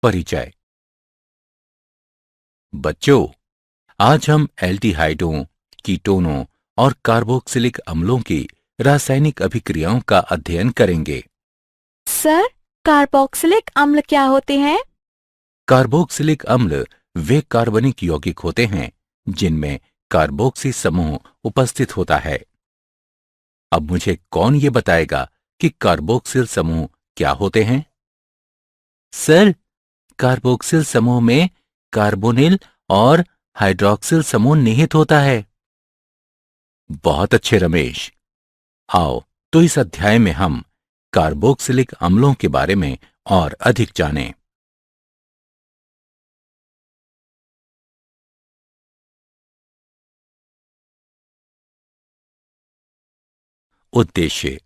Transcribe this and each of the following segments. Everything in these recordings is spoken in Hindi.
परिचय। बच्चों, आज हम एल्डिहाइडों, कीटोनों और कार्बोक्सिलिक अम्लों की रासायनिक अभिक्रियाओं का अध्ययन करेंगे। सर, कार्बोक्सिलिक अम्ल क्या होते हैं? कार्बोक्सिलिक अम्ल वे कार्बनिक यौगिक होते हैं जिनमें कार्बोक्सी समूह उपस्थित होता है। अब मुझे कौन ये बताएगा कि कार्बोक्सिल समूह क्या होते हैं? सर, कार्बोक्सिल समूह में कार्बोनिल और हाइड्रॉक्सिल समूह निहित होता है। बहुत अच्छे रमेश। आओ तो इस अध्याय में हम कार्बोक्सिलिक अम्लों के बारे में और अधिक जानें। उद्देश्य।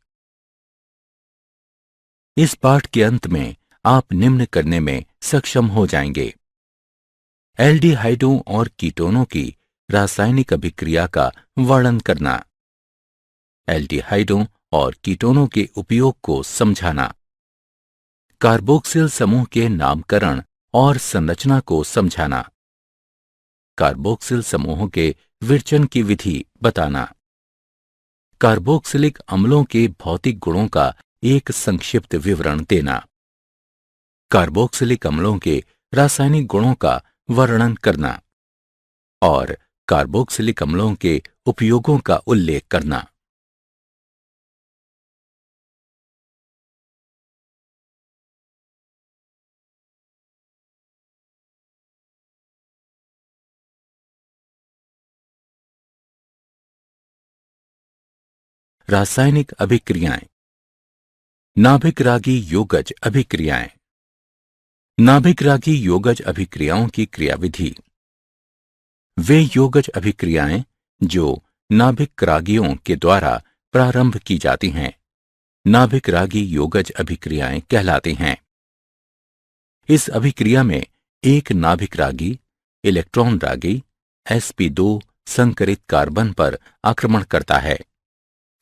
इस पाठ के अंत में आप निम्न करने में सक्षम हो जाएंगे। एल्डिहाइडों और कीटोनों की रासायनिक अभिक्रिया का वर्णन करना, एल्डिहाइडों और कीटोनों के उपयोग को समझाना, कार्बोक्सिल समूह के नामकरण और संरचना को समझाना, कार्बोक्सिल समूहों के विरचन की विधि बताना, कार्बोक्सिलिक अम्लों के भौतिक गुणों का एक संक्षिप्त विवरण देना, कार्बोक्सिलिक अम्लों के रासायनिक गुणों का वर्णन करना और कार्बोक्सिलिक अम्लों के उपयोगों का उल्लेख करना। रासायनिक अभिक्रियाएं। नाभिक रागी योगज अभिक्रियाएं। नाभिक रागी योगज अभिक्रियाओं की क्रियाविधि। वे योगज अभिक्रियाएं जो नाभिक रागियों के द्वारा प्रारंभ की जाती हैं, नाभिक रागी योगज अभिक्रियाएं कहलाती हैं। इस अभिक्रिया में एक नाभिक रागी इलेक्ट्रॉन रागी sp2 संकरित कार्बन पर आक्रमण करता है।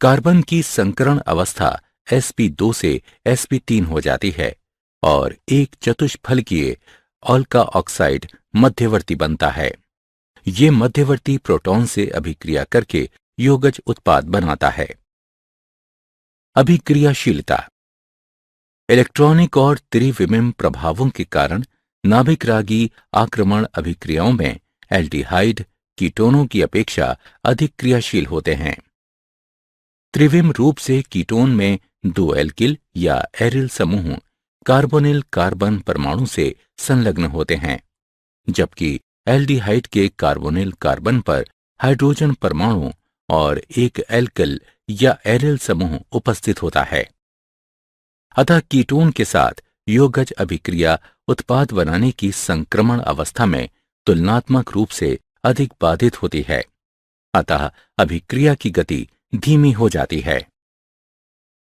कार्बन की संकरण अवस्था sp2 से sp3 हो जाती है और एक चतुष्फलकीय ऑल्का ऑक्साइड मध्यवर्ती बनता है। ये मध्यवर्ती प्रोटॉन से अभिक्रिया करके योगज उत्पाद बनाता है। अभिक्रियाशीलता। इलेक्ट्रॉनिक और त्रिविमीय प्रभावों के कारण नाभिक रागी आक्रमण अभिक्रियाओं में एल्डिहाइड कीटोनों की अपेक्षा अधिक क्रियाशील होते हैं। त्रिविम रूप से कीटोन में दो एल्किल या एरिल समूह कार्बोनिल कार्बन परमाणु से संलग्न होते हैं, जबकि एल्डिहाइड के कार्बोनिल कार्बन पर हाइड्रोजन परमाणु और एक एल्किल या एरिल समूह उपस्थित होता है। अतः कीटोन के साथ योगज अभिक्रिया उत्पाद बनाने की संक्रमण अवस्था में तुलनात्मक रूप से अधिक बाधित होती है। अतः अभिक्रिया की गति धीमी हो जाती है।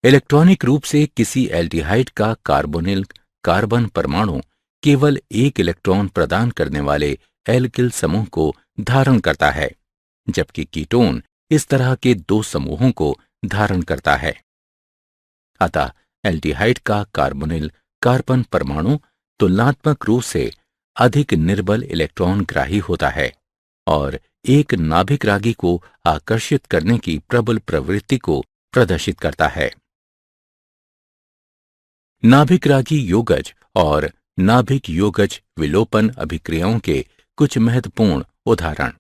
इलेक्ट्रॉनिक रूप से किसी एल्डिहाइड का कार्बोनिल कार्बन परमाणु केवल एक इलेक्ट्रॉन प्रदान करने वाले एल्किल समूह को धारण करता है, जबकि कीटोन इस तरह के दो समूहों को धारण करता है। अतः एल्डिहाइड का कार्बोनिल कार्बन परमाणु तुलनात्मक रूप से अधिक निर्बल इलेक्ट्रॉन ग्राही होता है और एक नाभिक रागी को आकर्षित करने की प्रबल प्रवृत्ति को प्रदर्शित करता है। नाभिक रागी योगज और नाभिक योगज विलोपन अभिक्रियाओं के कुछ महत्वपूर्ण उदाहरण।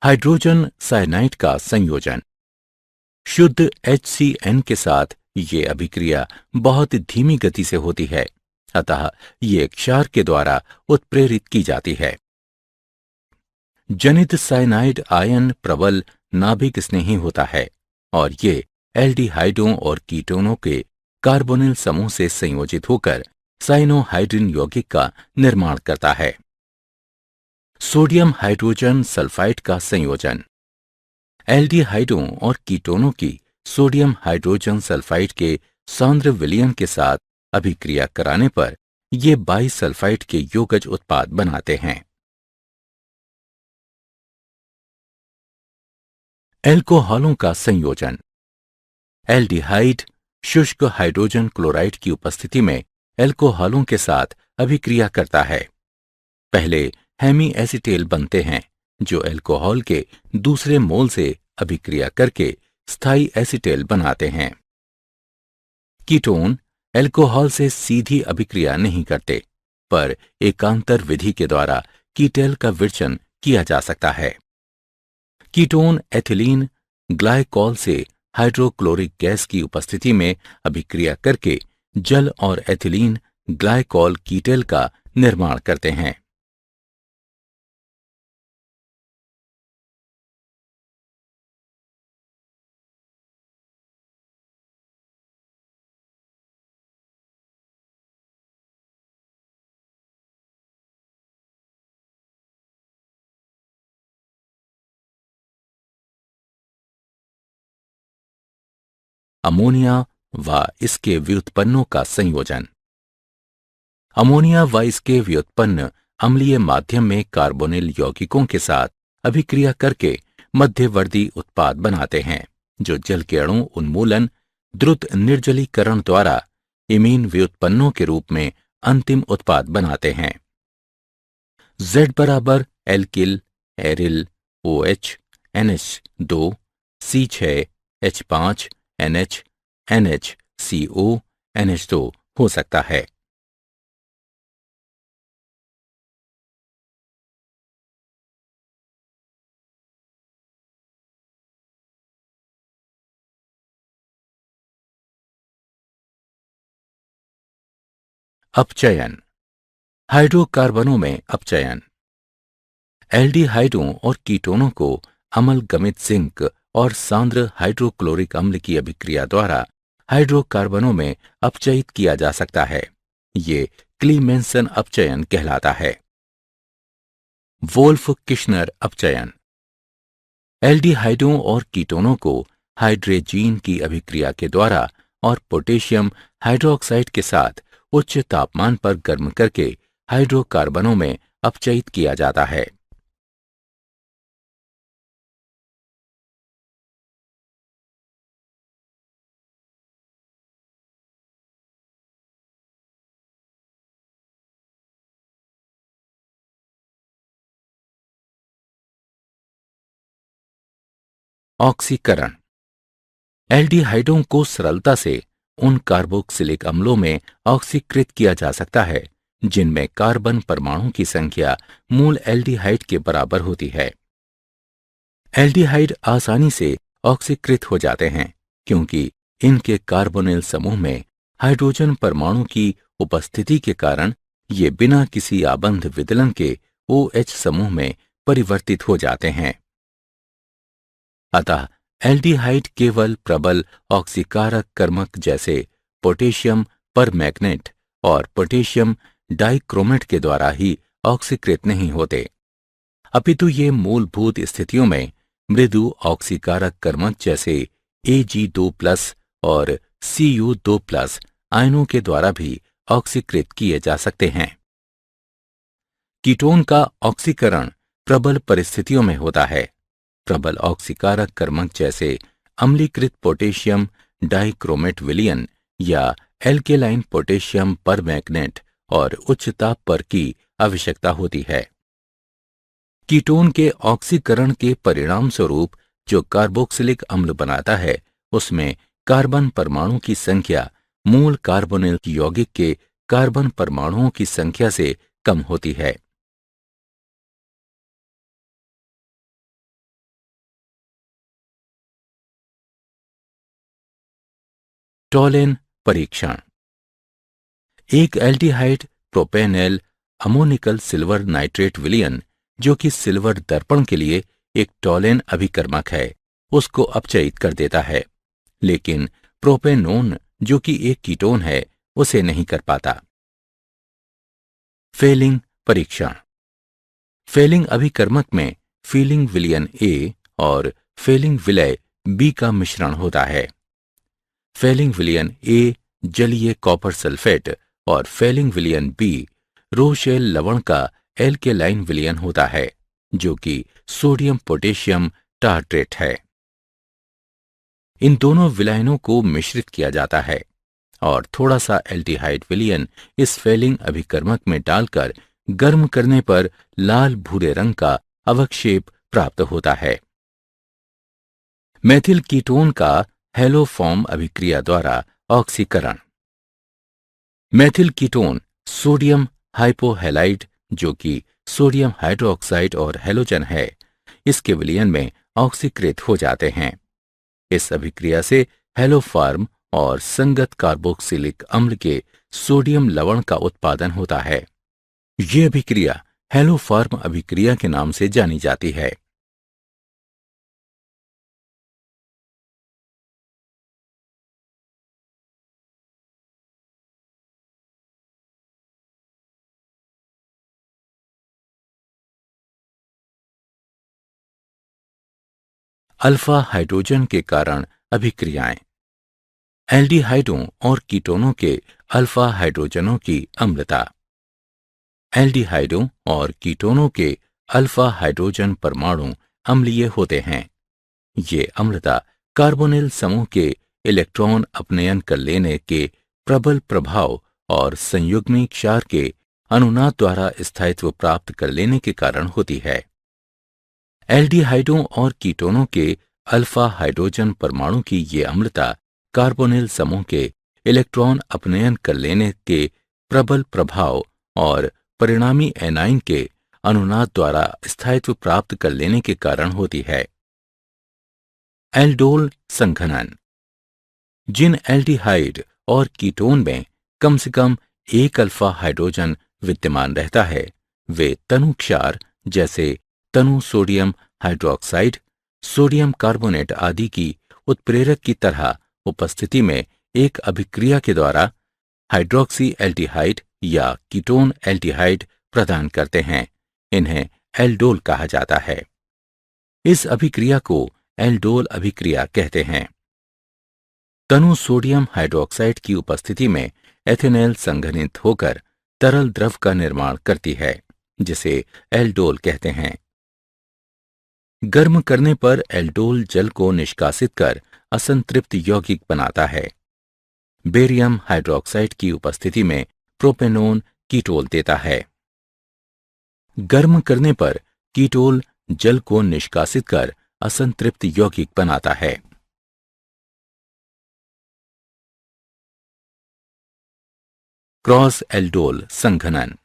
हाइड्रोजन साइनाइड का संयोजन। शुद्ध HCN के साथ ये अभिक्रिया बहुत धीमी गति से होती है, अतः ये क्षार के द्वारा उत्प्रेरित की जाती है। जनित साइनाइड आयन प्रबल नाभिक स्नेही होता है और ये एल्डिहाइडों और कीटोनों के कार्बोनिल समूह से संयोजित होकर साइनोहाइड्रिन यौगिक का निर्माण करता है। सोडियम हाइड्रोजन सल्फाइड का संयोजन। एल्डिहाइडों और कीटोनों की सोडियम हाइड्रोजन सल्फाइड के सांद्र विलयन के साथ अभिक्रिया कराने पर ये बाइसल्फाइड के योगज उत्पाद बनाते हैं। एल्कोहलों का संयोजन। एल्डिहाइड शुष्क हाइड्रोजन क्लोराइड की उपस्थिति में एल्कोहलों के साथ अभिक्रिया करता है। पहले हेमी एसिटेल बनते हैं जो अल्कोहल के दूसरे मोल से अभिक्रिया करके स्थायी एसिटेल बनाते हैं। कीटोन अल्कोहल से सीधी अभिक्रिया नहीं करते, पर एकांतर विधि के द्वारा कीटैल का विरचन किया जा सकता है। कीटोन एथिलीन ग्लाइकॉल से हाइड्रोक्लोरिक गैस की उपस्थिति में अभिक्रिया करके जल और एथिलीन ग्लाइकॉल कीटैल का निर्माण करते हैं। अमोनिया व इसके व्युत्पन्नों का संयोजन। अमोनिया व इसके व्युत्पन्न अम्लीय माध्यम में कार्बोनिल यौगिकों के साथ अभिक्रिया करके मध्यवर्ती उत्पाद बनाते हैं जो जल के अणु उन्मूलन द्रुत निर्जलीकरण द्वारा इमीन व्युत्पन्नों के रूप में अंतिम उत्पाद बनाते हैं। Z बराबर alkyl aryl OH NH2 C6 H5 NH NH CO NH2 हो सकता है। अपचयन। हाइड्रोकार्बनों में अपचयन। एल्डिहाइडों और कीटोनों को अम्लगमित जिंक और सांद्र हाइड्रोक्लोरिक अम्ल की अभिक्रिया द्वारा हाइड्रोकार्बनों में अपचयित किया जा सकता है। ये क्लीमेंसन अपचयन कहलाता है। Wolff Kishner अपचयन। एल्डिहाइडों और कीटोनों को हाइड्रेजीन की अभिक्रिया के द्वारा और पोटेशियम हाइड्रोक्साइड के साथ उच्च तापमान पर गर्म करके हाइड्रोकार्बनों में अपचयित किया जाता है। ऑक्सीकरण। एल्डिहाइडों को सरलता से उन कार्बोक्सिलिक अम्लों में ऑक्सीकृत किया जा सकता है जिनमें कार्बन परमाणु की संख्या मूल एल्डिहाइड के बराबर होती है। एल्डिहाइड आसानी से ऑक्सीकृत हो जाते हैं क्योंकि इनके कार्बोनिल समूह में हाइड्रोजन परमाणु की उपस्थिति के कारण ये बिना किसी आबंध विदलन के OH समूह में परिवर्तित हो जाते हैं। अतः एल्डिहाइड केवल प्रबल ऑक्सीकारक कर्मक जैसे पोटेशियम परमैंगनेट और पोटेशियम डाइक्रोमेट के द्वारा ही ऑक्सीकृत नहीं होते, अपितु ये मूलभूत स्थितियों में मृदु ऑक्सीकारक कर्मक जैसे Ag2+ और Cu2+ आयनों के द्वारा भी ऑक्सीकृत किए जा सकते हैं। कीटोन का ऑक्सीकरण प्रबल परिस्थितियों में होता है। प्रबल ऑक्सीकारक कर्मक जैसे अम्लीकृत पोटेशियम डाइक्रोमेट विलयन या एल्केलाइन पोटेशियम परमैंगनेट और उच्च ताप पर की आवश्यकता होती है। कीटोन के ऑक्सीकरण के परिणाम स्वरूप जो कार्बोक्सिलिक अम्ल बनाता है उसमें कार्बन परमाणु की संख्या मूल कार्बोनिल यौगिक के कार्बन परमाणुओं की संख्या से कम होती है। टॉलेन परीक्षण। एक aldehyde propanal ammoniacal silver nitrate विलयन जो कि सिल्वर दर्पण के लिए एक टॉलेन अभिकर्मक है उसको अपचयित कर देता है, लेकिन प्रोपेनोन जो कि एक कीटोन है उसे नहीं कर पाता। फेलिंग परीक्षण। फेलिंग अभिकर्मक में फीलिंग विलयन A और फेलिंग विलय B का मिश्रण होता है। फेलिंग विलयन A जलीय कॉपर सल्फेट और फेलिंग विलयन B रोशेल लवण का एल्केलाइन विलयन होता है जो कि सोडियम पोटेशियम टार्ट्रेट है। इन दोनों विलयनों को मिश्रित किया जाता है। और थोड़ा सा एल्डिहाइड विलयन इस फेलिंग अभिकर्मक में डालकर गर्म करने पर लाल भूरे रंग का अवक्षेप प्राप्त होता है। मेथिल कीटोन का हेलोफॉर्म अभिक्रिया द्वारा ऑक्सीकरण। मेथिल कीटोन सोडियम हाइपोहैलाइड, जो कि सोडियम हाइड्रोक्साइड और हैलोजन है, इसके विलयन में ऑक्सीकृत हो जाते हैं। इस अभिक्रिया से हेलोफॉर्म और संगत कार्बोक्सिलिक अम्ल के सोडियम लवण का उत्पादन होता है। ये अभिक्रिया हेलोफॉर्म अभिक्रिया के नाम से जानी जाती है। अल्फा हाइड्रोजन के कारण अभिक्रियाएं। एल्डिहाइडों और कीटोनों के अल्फा हाइड्रोजनों की अम्लता। एल्डिहाइडों और कीटोनों के अल्फा हाइड्रोजन परमाणु अम्लीय होते हैं। ये अम्लता कार्बोनिल समूह के इलेक्ट्रॉन अपनयन कर लेने के प्रबल प्रभाव और संयुग्मी क्षार के अनुनाद द्वारा स्थायित्व प्राप्त कर लेने के कारण होती है। एल्डिहाइडों और कीटोनों के अल्फा हाइड्रोजन परमाणु की ये अम्लता कार्बोनिल समूह के इलेक्ट्रॉन अपनयन कर लेने के प्रबल प्रभाव और परिणामी एनाइन के अनुनाद द्वारा स्थायित्व प्राप्त कर लेने के कारण होती है। एल्डोल संघनन। जिन एल्डिहाइड और कीटोन में कम से कम एक अल्फा हाइड्रोजन विद्यमान रहता है, वे तनु क्षार जैसे तनु सोडियम हाइड्रोक्साइड, सोडियम कार्बोनेट आदि की उत्प्रेरक की तरह उपस्थिति में एक अभिक्रिया के द्वारा हाइड्रोक्सी एल्डिहाइड या कीटोन एल्डिहाइड प्रदान करते हैं। इन्हें एल्डोल कहा जाता है। इस अभिक्रिया को एल्डोल अभिक्रिया कहते हैं। तनु सोडियम हाइड्रोक्साइड की उपस्थिति में एथेनॉल संघनित होकर तरल द्रव का निर्माण करती है, जिसे एल्डोल कहते हैं। गर्म करने पर एल्डोल जल को निष्कासित कर असंतृप्त यौगिक बनाता है। बेरियम हाइड्रोक्साइड की उपस्थिति में प्रोपेनोन कीटोल देता है। गर्म करने पर कीटोल जल को निष्कासित कर असंतृप्त यौगिक बनाता है। क्रॉस एल्डोल संघनन।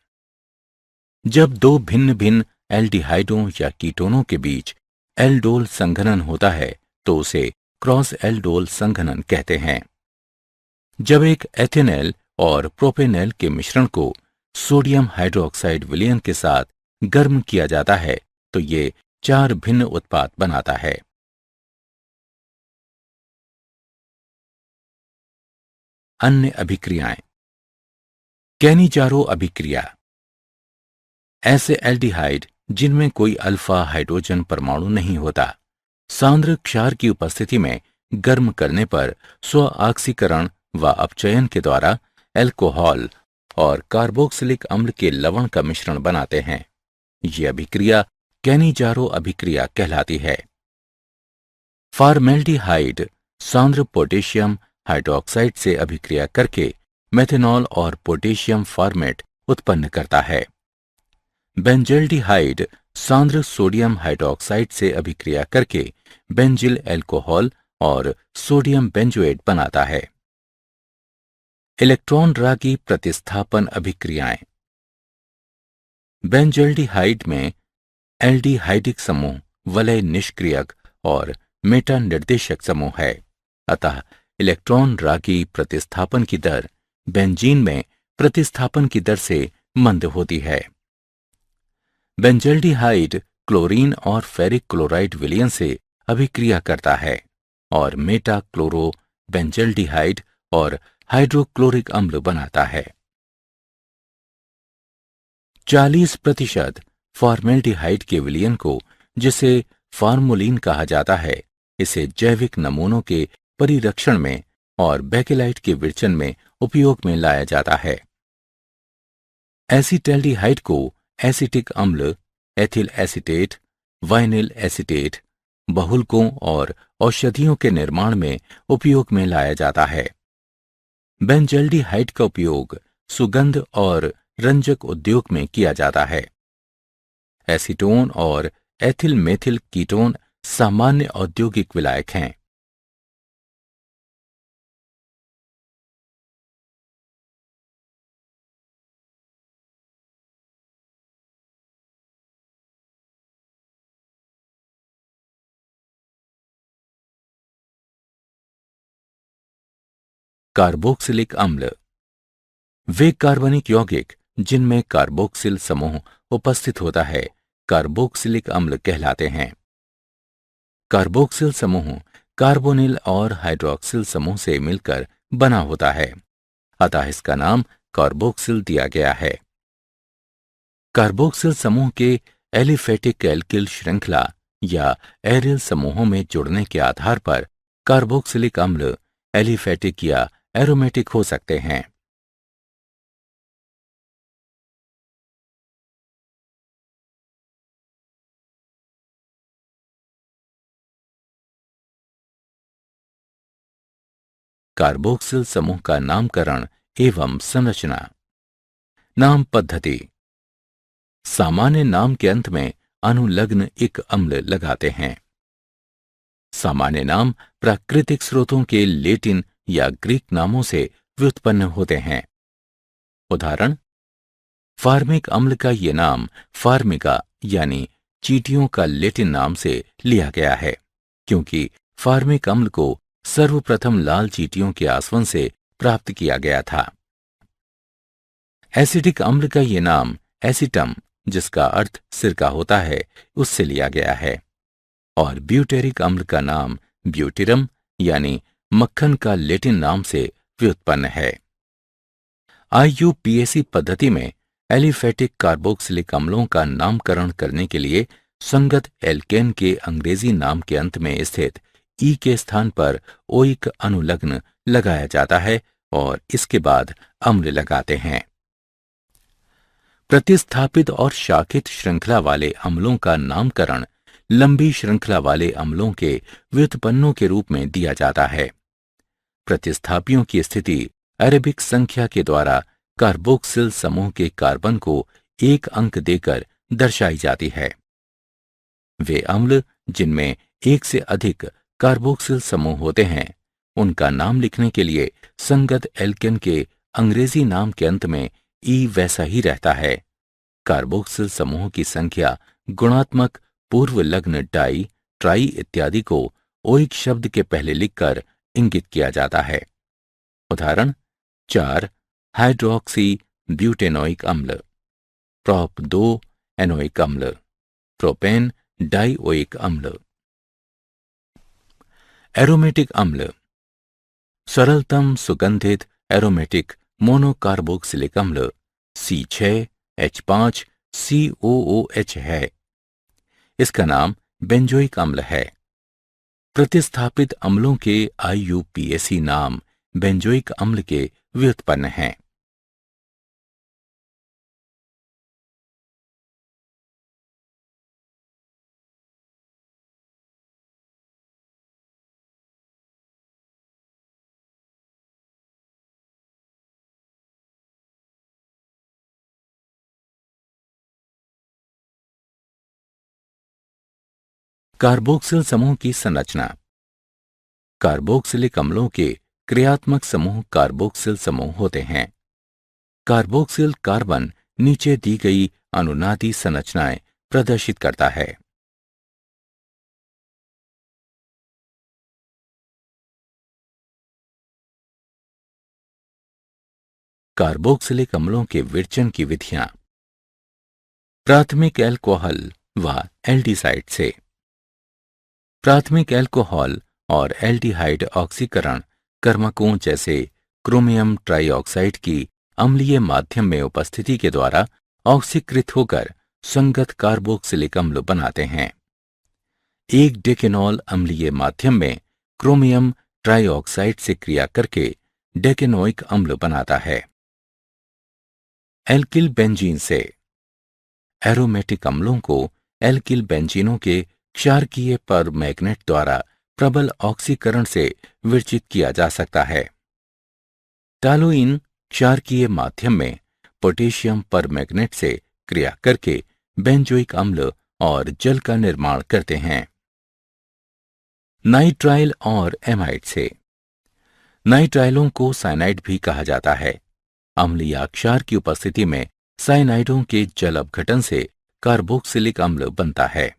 जब दो भिन्न भिन्न एल्डिहाइडों या कीटोनों के बीच एल्डोल संघनन होता है तो उसे क्रॉस एल्डोल संघनन कहते हैं। जब एक एथेनॉल और प्रोपेनॉल के मिश्रण को सोडियम हाइड्रोक्साइड विलयन के साथ गर्म किया जाता है तो ये चार भिन्न उत्पाद बनाता है। अन्य अभिक्रियाएं। कैनिजारो अभिक्रिया। ऐसे एल्डिहाइड जिनमें कोई अल्फा हाइड्रोजन परमाणु नहीं होता, सांद्र क्षार की उपस्थिति में गर्म करने पर स्व ऑक्सीकरण व अपचयन के द्वारा एल्कोहल और कार्बोक्सिलिक अम्ल के लवण का मिश्रण बनाते हैं। ये अभिक्रिया कैनिजारो अभिक्रिया कहलाती है। फॉर्मेल्डिहाइड सांद्र पोटेशियम हाइड्रोक्साइड से अभिक्रिया करके मेथनॉल और पोटेशियम फॉर्मेट उत्पन्न करता है। बेंजल्डिहाइड सांद्र सोडियम हाइड्रोक्साइड से अभिक्रिया करके बेंजिल एल्कोहल और सोडियम बेंजोएट बनाता है। इलेक्ट्रॉन रागी प्रतिस्थापन अभिक्रियाएं। बेंजल्डिहाइड में एल्डिहाइडिक समूह वलय निष्क्रियक और मेटा निर्देशक समूह है, अतः इलेक्ट्रॉन रागी प्रतिस्थापन की दर बेंजीन में प्रतिस्थापन की दर से मंद होती है। बेंजल्डिहाइड क्लोरीन और फेरिक क्लोराइड विलयन से अभिक्रिया करता है और मेटा क्लोरो बेंजल्डिहाइड और हाइड्रोक्लोरिक अम्ल बनाता है। 40% फॉर्मेल्डिहाइड के विलयन को, जिसे फॉर्मुलिन कहा जाता है, इसे जैविक नमूनों के परिरक्षण में और बेकेलाइट के विरचन में उपयोग में लाया जाता है। एसीटैल्डिहाइड को एसिटिक अम्ल, एथिल एसीटेट, वाइनिल एसीटेट, बहुलकों और औषधियों के निर्माण में उपयोग में लाया जाता है। बेंजल्डिहाइड का उपयोग सुगंध और रंजक उद्योग में किया जाता है। एसीटोन और एथिल मेथिल कीटोन सामान्य औद्योगिक विलायक हैं। कार्बोक्सिलिक अम्ल वे कार्बनिक यौगिक जिनमें कार्बोक्सिल समूह उपस्थित होता है कार्बोक्सिलिक अम्ल कहलाते हैं। कार्बोक्सिल समूह कार्बोनिल और हाइड्रोक्सिल समूह से मिलकर बना होता है, अतः इसका नाम कार्बोक्सिल दिया गया है। कार्बोक्सिल समूह के एलिफेटिक एल्किल श्रृंखला या एरिल समूहों में जुड़ने के आधार पर कार्बोक्सिलिक अम्ल एलिफेटिक या एरोमेटिक हो सकते हैं। कार्बोक्सिल समूह का नामकरण एवं संरचना। नाम पद्धति। सामान्य नाम के अंत में अनुलग्न इक अम्ल लगाते हैं। सामान्य नाम प्राकृतिक स्रोतों के लेटिन या ग्रीक नामों से व्युत्पन्न होते हैं। उदाहरण, फार्मिक अम्ल का ये नाम फार्मिका यानी चींटियों का लेटिन नाम से लिया गया है, क्योंकि फार्मिक अम्ल को सर्वप्रथम लाल चींटियों के आसवन से प्राप्त किया गया था। एसिडिक अम्ल का ये नाम एसिटम, जिसका अर्थ सिरका होता है, उससे लिया गया है। और ब्यूटेरिक अम्ल का नाम ब्यूटिरम यानी मक्खन का लेटिन नाम से व्युत्पन्न है। IUPAC पद्धति में एलिफेटिक कार्बोक्सिलिक अम्लों का नामकरण करने के लिए संगत एल्केन के अंग्रेजी नाम के अंत में स्थित ई के स्थान पर ओइक अनुलग्न लगाया जाता है और इसके बाद अम्ल लगाते हैं। प्रतिस्थापित और शाखित श्रृंखला वाले अम्लों का नामकरण लंबी श्रृंखला वाले अम्लों के व्युत्पन्नों के रूप में दिया जाता है। प्रतिस्थापियों की स्थिति अरेबिक संख्या के द्वारा कार्बोक्सिल समूह के कार्बन को एक अंक देकर दर्शाई जाती है। वे अम्ल जिनमें एक से अधिक कार्बोक्सिल समूह होते हैं, उनका नाम लिखने के लिए संगत एल्केन के अंग्रेजी नाम के अंत में ई वैसा ही रहता है। कार्बोक्सिल समूह की संख्या गुणात्मक पूर्वलग्न डाई, ट्राई इत्यादि को ओइक शब्द के पहले लिखकर इंगित किया जाता है। उदाहरण, 4 हाइड्रोक्सी ब्यूटेनोइक अम्ल, प्रोप 2 एनोइक अम्ल, प्रोपेन डाइओइक अम्ल। एरोमेटिक अम्ल सरलतम सुगंधित एरोमेटिक मोनोकार्बोक्सिलिक अम्ल C6H5COOH है। इसका नाम बेंजोइक अम्ल है। प्रतिस्थापित अम्लों के IUPAC नाम बेंजोइक अम्ल के व्युत्पन्न हैं। कार्बोक्सिल समूह की संरचना। कार्बोक्सिलिक अम्लों के क्रियात्मक समूह कार्बोक्सिल समूह होते हैं। कार्बोक्सिल कार्बन नीचे दी गई अनुनादी संरचनाएं प्रदर्शित करता है। कार्बोक्सिलिक अम्लों के विरचन की विधियां। प्राथमिक एल्कोहल व एल्डिहाइड से। प्राथमिक एल्कोहल और एल्डिहाइड ऑक्सीकरण कर्मकों जैसे क्रोमियम ट्राइऑक्साइड की अम्लीय माध्यम में उपस्थिति के द्वारा ऑक्सीकृत होकर संगत कार्बोक्सिलिक अम्ल बनाते हैं। एक डेकेनॉल अम्लीय माध्यम में क्रोमियम ट्राइऑक्साइड से क्रिया करके डेकेनोइक अम्ल बनाता है। एल्किल बेंजीन से। एरोमेटिक अम्लों को एल्किल बेंजीनों के क्षारकीय परमैग्नेट द्वारा प्रबल ऑक्सीकरण से विरचित किया जा सकता है। टॉलुइन क्षारकीय माध्यम में पोटेशियम परमैंगनेट से क्रिया करके बेंजोइक अम्ल और जल का निर्माण करते हैं। नाइट्राइल और एमाइड से। नाइट्राइलों को साइनाइड भी कहा जाता है। अम्ल या क्षार की उपस्थिति में साइनाइडों के जल अपघटन से कार्बोक्सिलिक अम्ल बनता है।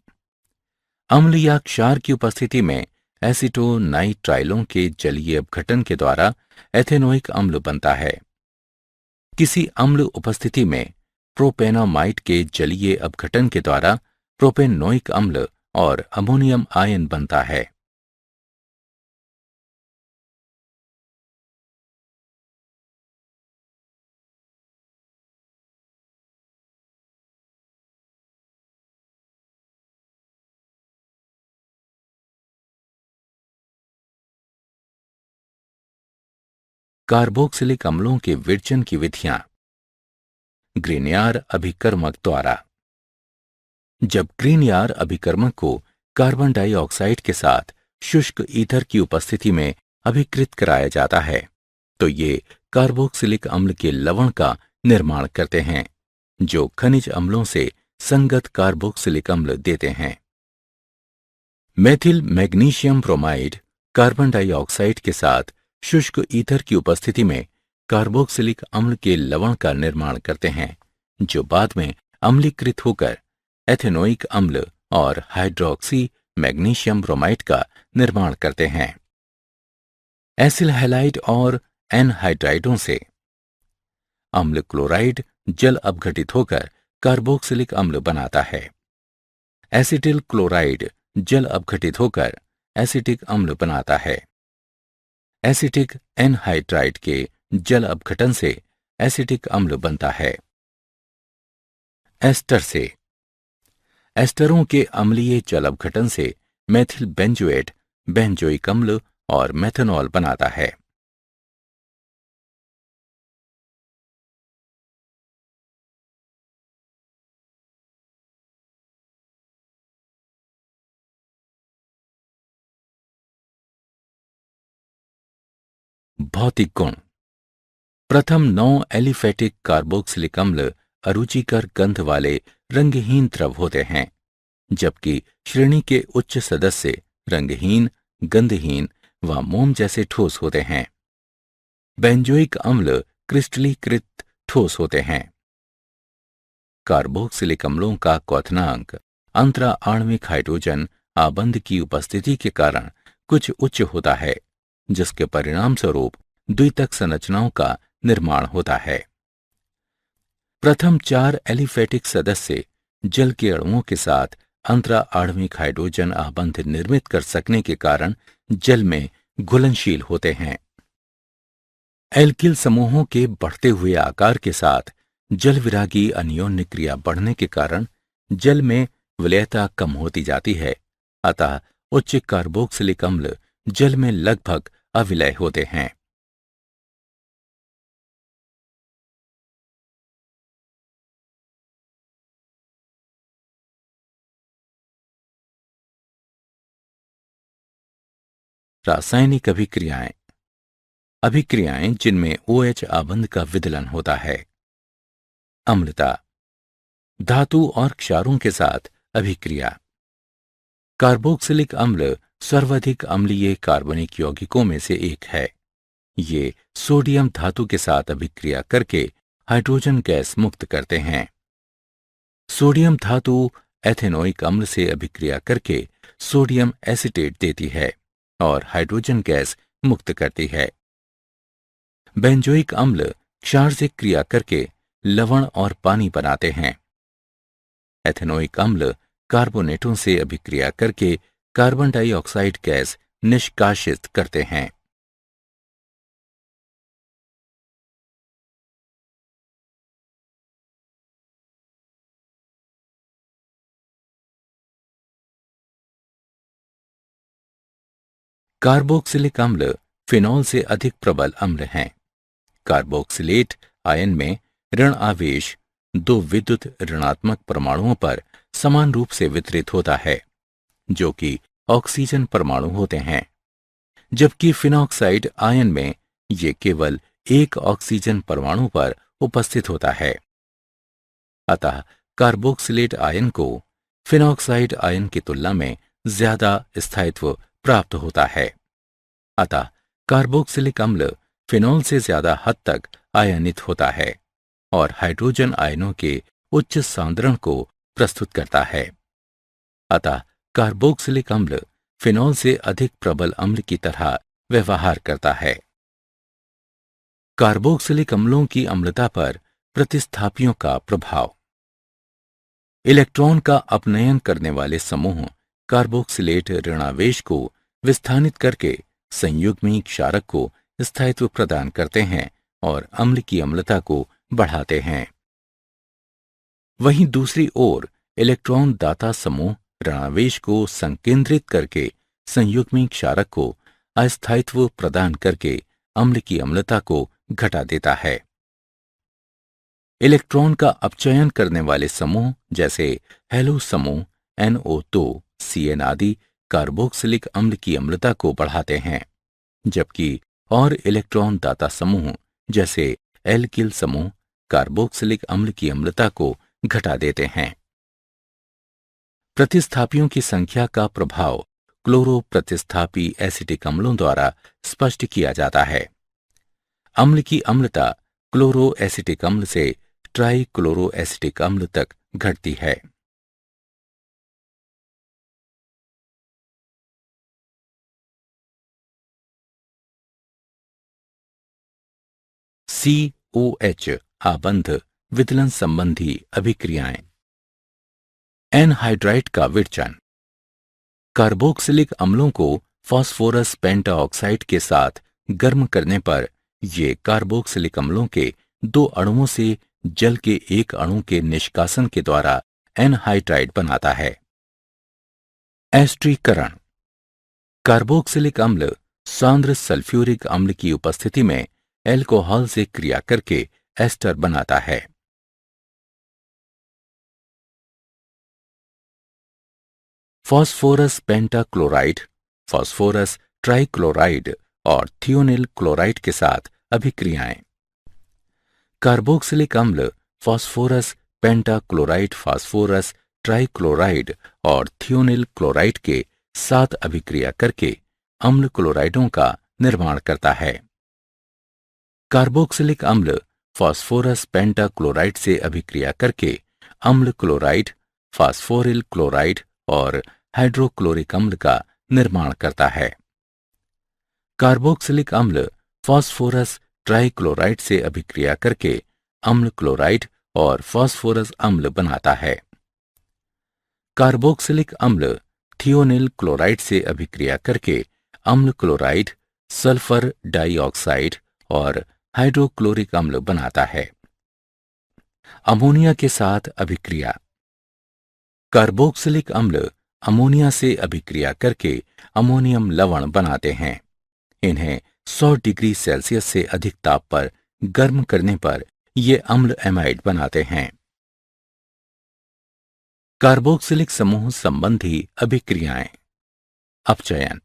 अम्ल या क्षार की उपस्थिति में एसिटोनाइट्राइलों के जलीय अपघटन के द्वारा एथेनोइक अम्ल बनता है। किसी अम्ल उपस्थिति में प्रोपेनामाइड के जलीय अपघटन के द्वारा प्रोपेनोइक अम्ल और अमोनियम आयन बनता है। कार्बोक्सिलिक अम्लों के विरचन की विधियां। ग्रीनयार अभिकर्मक द्वारा। जब ग्रीनयार अभिकर्मक को कार्बन डाइऑक्साइड के साथ शुष्क ईथर की उपस्थिति में अभिकृत कराया जाता है तो ये कार्बोक्सिलिक अम्ल के लवण का निर्माण करते हैं जो खनिज अम्लों से संगत कार्बोक्सिलिक अम्ल देते हैं। Methyl magnesium bromide carbon dioxide के साथ शुष्क ईथर की उपस्थिति में कार्बोक्सिलिक अम्ल के लवण का निर्माण करते हैं जो बाद में अम्लीकृत होकर एथेनोइक अम्ल और हाइड्रोक्सी मैग्नीशियम ब्रोमाइड का निर्माण करते हैं। एसिल हैलाइड और एनहाइड्राइडों से। अम्ल क्लोराइड जल अपघटित होकर कार्बोक्सिलिक अम्ल बनाता है। एसिटिल क्लोराइड जल अपघटित होकर एसिटिक अम्ल बनाता है। एसिटिक एनहाइड्राइड के जल अपघटन से एसिटिक अम्ल बनता है। एस्टर से। एस्टरों के अम्लीय जल अपघटन से मेथिल बेंजोएट बेंजोइक अम्ल और मेथनॉल बनाता है। भौतिक गुण। प्रथम 9 एलिफेटिक कार्बोक्सिलिक अम्ल अरुचिकर गंध वाले रंगहीन द्रव होते हैं जबकि श्रेणी के उच्च सदस्य रंगहीन, गंधहीन व मोम जैसे ठोस होते हैं। बेंजोइक अम्ल क्रिस्टलीकृत ठोस होते हैं। कार्बोक्सिलिक अम्लों का क्वथनांक अंतरा आणविक हाइड्रोजन आबंध की उपस्थिति के कारण कुछ उच्च होता है जिसके परिणाम स्वरूप द्वितक संरचनाओं का निर्माण होता है। प्रथम 4 एलिफेटिक सदस्य जल के अणुओं के साथ अंतरा आणविक हाइड्रोजन आबंध निर्मित कर सकने के कारण जल में घुलनशील होते हैं। एल्किल समूहों के बढ़ते हुए आकार के साथ जल विरागी अन्योन्य क्रिया बढ़ने के कारण जल में विलयता कम होती जाती है, अतः उच्च कार्बोक्सिलिक अम्ल जल में लगभग अविलय होते हैं। रासायनिक अभिक्रियाएं। अभिक्रियाएं जिनमें OH आबंध का विदलन होता है। अम्लता। धातु और क्षारों के साथ अभिक्रिया। कार्बोक्सिलिक अम्ल सर्वाधिक अम्लीय कार्बनिक यौगिकों में से एक है। ये सोडियम धातु के साथ अभिक्रिया करके हाइड्रोजन गैस मुक्त करते हैं। सोडियम धातु एथेनोइक अम्ल से अभिक्रिया करके सोडियम एसिटेट देती है और हाइड्रोजन गैस मुक्त करती है। बेंजोइक अम्ल क्षार से क्रिया करके लवण और पानी बनाते हैं। एथेनोइक अम्ल कार्बोनेटों से अभिक्रिया करके कार्बन डाइऑक्साइड गैस निष्कासित करते हैं। कार्बोक्सिलिक अम्ल फिनॉल से अधिक प्रबल अम्ल हैं। कार्बोक्सिलेट आयन में ऋण आवेश 2 विद्युत ऋणात्मक परमाणुओं पर समान रूप से वितरित होता है जो कि ऑक्सीजन परमाणु होते हैं, जबकि फिनॉक्साइड आयन में ये केवल एक ऑक्सीजन परमाणु पर उपस्थित होता है। अतः कार्बोक्सिलेट आयन को फिनॉक्साइड आयन की तुलना में ज्यादा स्थायित्व प्राप्त होता है। अतः कार्बोक्सिलिक अम्ल फिनॉल से ज्यादा हद तक आयनित होता है और हाइड्रोजन आयनों के उच्च सांद्रण को प्रस्तुत करता है। अतः कार्बोक्सिलिक अम्ल फिनॉल से अधिक प्रबल अम्ल की तरह व्यवहार करता है। कार्बोक्सिलिक अम्लों की अम्लता पर प्रतिस्थापियों का प्रभाव। इलेक्ट्रॉन का अपनयन करने वाले समूह कार्बोक्सिलेट ऋणावेश को विस्थानित करके संयुग्मी क्षारक को स्थायित्व प्रदान करते हैं और अम्ल की अम्लता को बढ़ाते हैं। वहीं दूसरी ओर इलेक्ट्रॉन दाता समूह ऋणावेश को संकेंद्रित करके संयुग्मी क्षारक को अस्थायित्व प्रदान करके अम्ल की अम्लता को घटा देता है। इलेक्ट्रॉन का अपचयन करने वाले समूह जैसे हेलो समूह NO2, CN आदि कार्बोक्सिलिक अम्ल की अम्लता को बढ़ाते हैं, जबकि और इलेक्ट्रॉन दाता समूह जैसे एल्किल समूह कार्बोक्सिलिक अम्ल की अम्लता को घटा देते हैं। प्रतिस्थापियों की संख्या का प्रभाव क्लोरो प्रतिस्थापी एसिटिक अम्लों द्वारा स्पष्ट किया जाता है। अम्ल की अम्लता क्लोरो एसिटिक अम्ल से ट्राई क्लोरो एसिटिक अम्ल तक घटती है। COH आबंध विदलन संबंधी अभिक्रियाएं। एनहाइड्राइड का विरचन। कार्बोक्सिलिक अम्लों को फास्फोरस पेंटाऑक्साइड के साथ गर्म करने पर ये कार्बोक्सिलिक अम्लों के दो अणुओं से जल के एक अणु के निष्कासन के द्वारा एनहाइड्राइड बनाता है। एस्ट्रीकरण। कार्बोक्सिलिक अम्ल सांद्र सल्फ्यूरिक अम्ल की उपस्थिति में एल्कोहल से क्रिया करके एस्टर बनाता है। फास्फोरस पेंटाक्लोराइड, फास्फोरस ट्राइक्लोराइड और थियोनिल क्लोराइड के साथ अभिक्रियाएं। कार्बोक्सिलिक अम्ल फास्फोरस पेंटाक्लोराइड फास्फोरस ट्राइक्लोराइड और थियोनिल क्लोराइड के साथ अभिक्रिया करके अम्ल क्लोराइडों का निर्माण करता है। कार्बोक्सिलिक अम्ल फास्फोरस पेंटाक्लोराइड से अभिक्रिया करके अम्ल क्लोराइड, फास्फोरिल क्लोराइड और हाइड्रोक्लोरिक अम्ल का निर्माण करता है। कार्बोक्सिलिक अम्ल फास्फोरस ट्राइक्लोराइड से अभिक्रिया करके अम्ल क्लोराइड और फास्फोरस अम्ल बनाता है। कार्बोक्सिलिक अम्ल थियोनिल क्लोराइड से अभिक्रिया करके अम्ल क्लोराइड, सल्फर डाइऑक्साइड और हाइड्रोक्लोरिक अम्ल बनाता है। अमोनिया के साथ अभिक्रिया। कार्बोक्सिलिक अम्ल अमोनिया से अभिक्रिया करके अमोनियम लवण बनाते हैं। इन्हें 100 डिग्री सेल्सियस से अधिक ताप पर गर्म करने पर ये अम्ल एमाइड बनाते हैं। कार्बोक्सिलिक समूह संबंधी अभिक्रियाएं। अपचयन।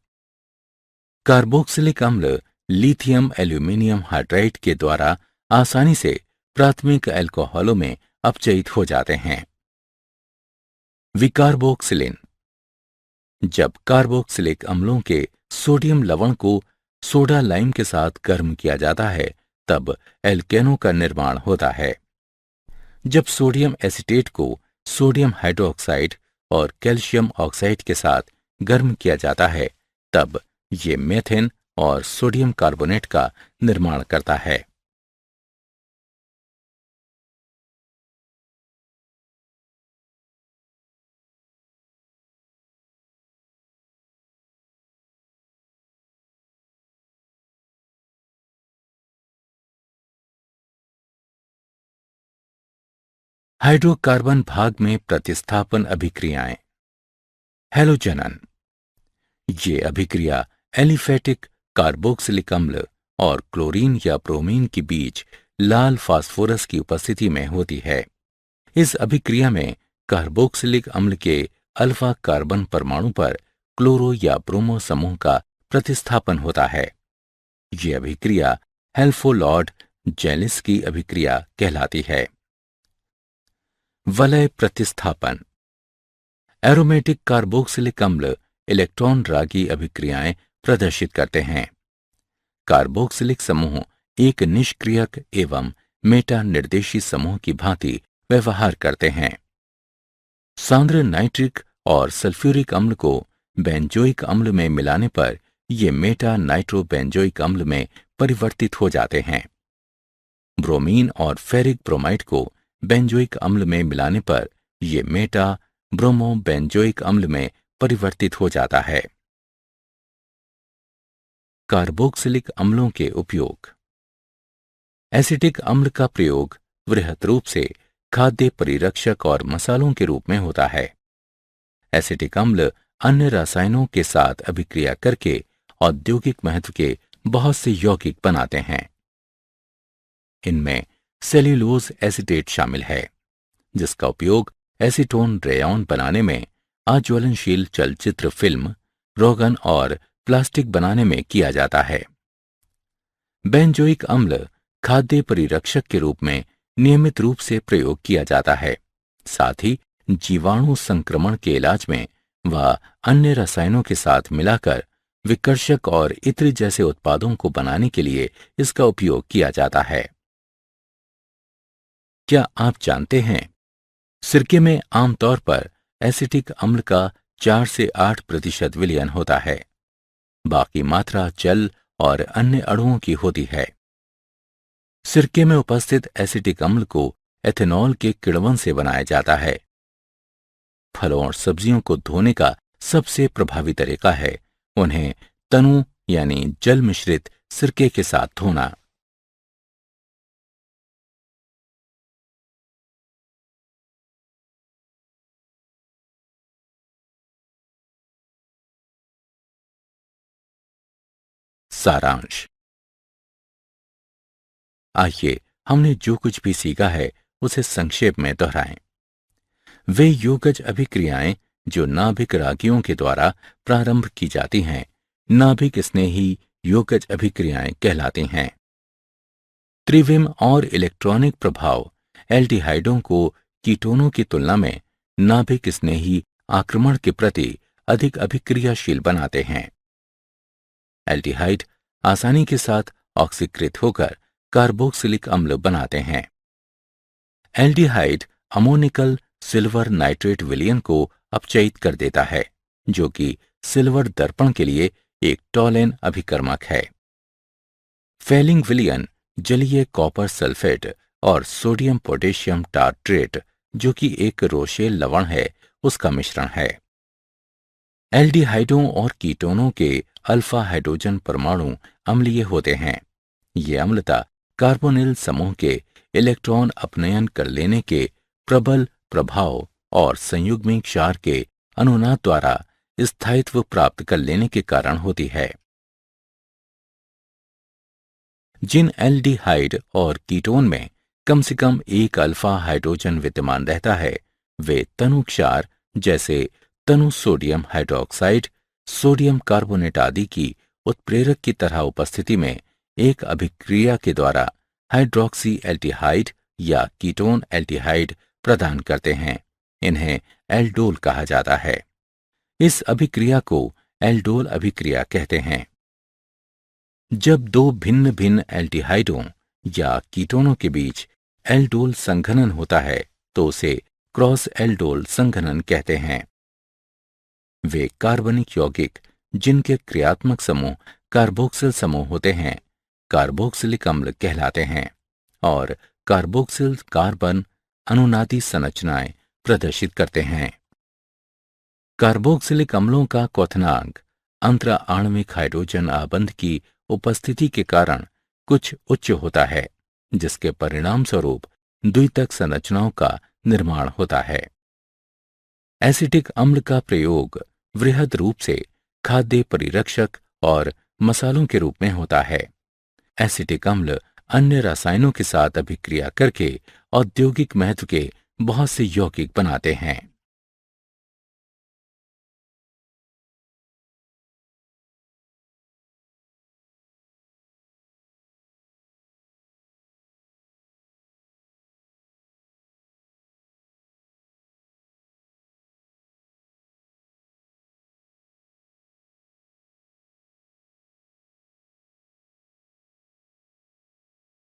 कार्बोक्सिलिक अम्ल लिथियम एल्यूमिनियम हाइड्राइड के द्वारा आसानी से प्राथमिक अल्कोहलों में अपचयित हो जाते हैं। विकार्बोक्सिलिन। जब कार्बोक्सिलिक अम्लों के सोडियम लवण को सोडा लाइम के साथ गर्म किया जाता है तब एल्केनों का निर्माण होता है। जब सोडियम एसीटेट को सोडियम हाइड्रोक्साइड और कैल्शियम ऑक्साइड के साथ गर्म किया जाता है तब ये मेथेन और सोडियम कार्बोनेट का निर्माण करता है। हाइड्रोकार्बन भाग में प्रतिस्थापन अभिक्रियाएं। हैलोजनन। ये अभिक्रिया एलिफेटिक कार्बोक्सिलिक अम्ल और क्लोरीन या ब्रोमीन के बीच लाल फास्फोरस की उपस्थिति में होती है। इस अभिक्रिया में कार्बोक्सिलिक अम्ल के अल्फा कार्बन परमाणु पर क्लोरो या ब्रोमो समूह का प्रतिस्थापन होता है। ये अभिक्रिया हेल्फोलॉर्ड जेलिस की अभिक्रिया कहलाती है। वलय प्रतिस्थापन। एरोमेटिक कार्बोक्सिलिक अम्ल इलेक्ट्रॉन रागी अभिक्रियाएं प्रदर्शित करते हैं। कार्बोक्सिलिक समूह एक निष्क्रियक एवं मेटा निर्देशी समूह की भांति व्यवहार करते हैं। सांद्र नाइट्रिक और सल्फ्यूरिक अम्ल को बेंजोइक अम्ल में मिलाने पर ये मेटा नाइट्रोबेंजोइक अम्ल में परिवर्तित हो जाते हैं। ब्रोमीन और फेरिक ब्रोमाइड को बेंजोइक अम्ल में मिलाने पर ये मेटा ब्रोमोबेंजोइक अम्ल में परिवर्तित हो जाता है। कार्बोक्सिलिक अम्लों के उपयोग। एसिटिक अम्ल का प्रयोग वृहत रूप से खाद्य परिरक्षक और मसालों के रूप में होता है। एसिटिक अम्ल अन्य रसायनों के साथ अभिक्रिया करके औद्योगिक महत्व के बहुत से यौगिक बनाते हैं। इनमें सेल्यूलोज एसीटेट शामिल है, जिसका उपयोग एसीटोन रेयॉन बनाने में, अज्वलनशील चलचित्र फिल्म, रोगन और प्लास्टिक बनाने में किया जाता है। बेंजोइक अम्ल खाद्य परिरक्षक के रूप में नियमित रूप से प्रयोग किया जाता है। साथ ही जीवाणु संक्रमण के इलाज में व अन्य रसायनों के साथ मिलाकर विकर्षक और इत्र जैसे उत्पादों को बनाने के लिए इसका उपयोग किया जाता है। क्या आप जानते हैं, सिरके में आमतौर पर एसिटिक अम्ल का 4 से 8% विलयन होता है। बाकी मात्रा जल और अन्य अणुओं की होती है। सिरके में उपस्थित एसिटिक अम्ल को एथेनॉल के किण्वन से बनाया जाता है। फलों और सब्जियों को धोने का सबसे प्रभावी तरीका है उन्हें तनु यानी जल मिश्रित सिरके के साथ धोना। सारांश। आइए हमने जो कुछ भी सीखा है उसे संक्षेप में दोहराएं। वे योगज अभिक्रियाएं जो नाभिक रागियों के द्वारा प्रारंभ की जाती हैं, नाभिक स्नेही योगज अभिक्रियाएं कहलाती हैं। त्रिविम और इलेक्ट्रॉनिक प्रभाव एल्डिहाइडों को कीटोनों की तुलना में नाभिक स्नेही आक्रमण के प्रति अधिक अभिक्रियाशील बनाते हैं। एल्डिहाइड आसानी के साथ ऑक्सीकृत होकर कार्बोक्सिलिक अम्ल बनाते हैं। एल्डिहाइड अमोनिकल सिल्वर नाइट्रेट विलयन को अपचयित कर देता है, जो कि सिल्वर दर्पण के लिए एक टॉलेन अभिकर्मक है। फेलिंग विलयन जलीय कॉपर सल्फेट और सोडियम पोटेशियम टार्ट्रेट, जो कि एक रोशेल लवण है, उसका मिश्रण है। एल्डिहाइडों और कीटोनों के अल्फा हाइड्रोजन परमाणु अम्लीय होते हैं। ये अम्लता कार्बोनिल समूह के इलेक्ट्रॉन अपनयन कर लेने के प्रबल प्रभाव और संयुग्मिक क्षार के अनुनाद द्वारा स्थायित्व प्राप्त कर लेने के कारण होती है। जिन एल्डिहाइड और कीटोन में कम से कम एक अल्फा हाइड्रोजन विद्यमान रहता है, वे तनु क्षार जैसे तनु सोडियम हाइड्रोक्साइड, सोडियम कार्बोनेट आदि की उत्प्रेरक की तरह उपस्थिति में एक अभिक्रिया के द्वारा हाइड्रोक्सी एल्डिहाइड या कीटोन एल्डिहाइड प्रदान करते हैं। इन्हें एल्डोल कहा जाता है। इस अभिक्रिया को एल्डोल अभिक्रिया कहते हैं। जब दो भिन्न भिन्न एल्डिहाइडों या कीटोनों के बीच एल्डोल संघनन होता है तो उसे क्रॉस एल्डोल संघनन कहते हैं। वे कार्बनिक यौगिक जिनके क्रियात्मक समूह कार्बोक्सिल समूह होते हैं, कार्बोक्सिलिक अम्ल कहलाते हैं और कार्बोक्सिल कार्बन अनुनादी संरचनाएं प्रदर्शित करते हैं। कार्बोक्सिलिक अम्लों का क्वथनांक अंतरा आणविक हाइड्रोजन आबंध की उपस्थिति के कारण कुछ उच्च होता है, जिसके परिणाम स्वरूप द्वितक संरचनाओं का निर्माण होता है। एसिटिक अम्ल का प्रयोग वृहद रूप से खाद्य परिरक्षक और मसालों के रूप में होता है। एसिटिक अम्ल अन्य रसायनों के साथ अभिक्रिया करके औद्योगिक महत्व के बहुत से यौगिक बनाते हैं।